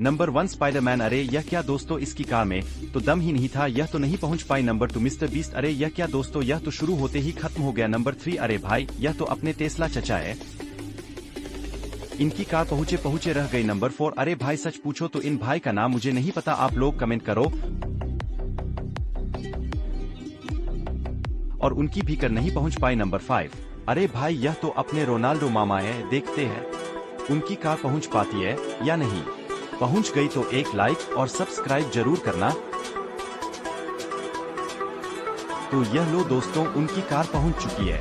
Number 1 Spiderman. अरे यह क्या दोस्तों, इसकी कार में तो दम ही नहीं था, यह तो नहीं पहुंच पाई। Number 2 mister beast. अरे यह क्या दोस्तों, यह तो शुरू होते ही खत्म हो गया। नंबर 3 अरे भाई यह तो अपने टेस्ला चचा है, इनकी कार पहुंचे पहुंचे रह गई। नंबर 4 अरे भाई सच पूछो तो इन भाई का नाम मुझे नहीं पता, आप लोग कमेंट करो। और उनकी भी कर नहीं पहुंच पाई। नंबर 5 अरे भाई यह तो अपने रोनाल्डो मामा है, देखते हैं उनकी कार पहुंच पाती है या नहीं। पहुंच गई तो एक लाइक और सब्सक्राइब जरूर करना। तो यह लो दोस्तों, उनकी कार पहुंच चुकी है।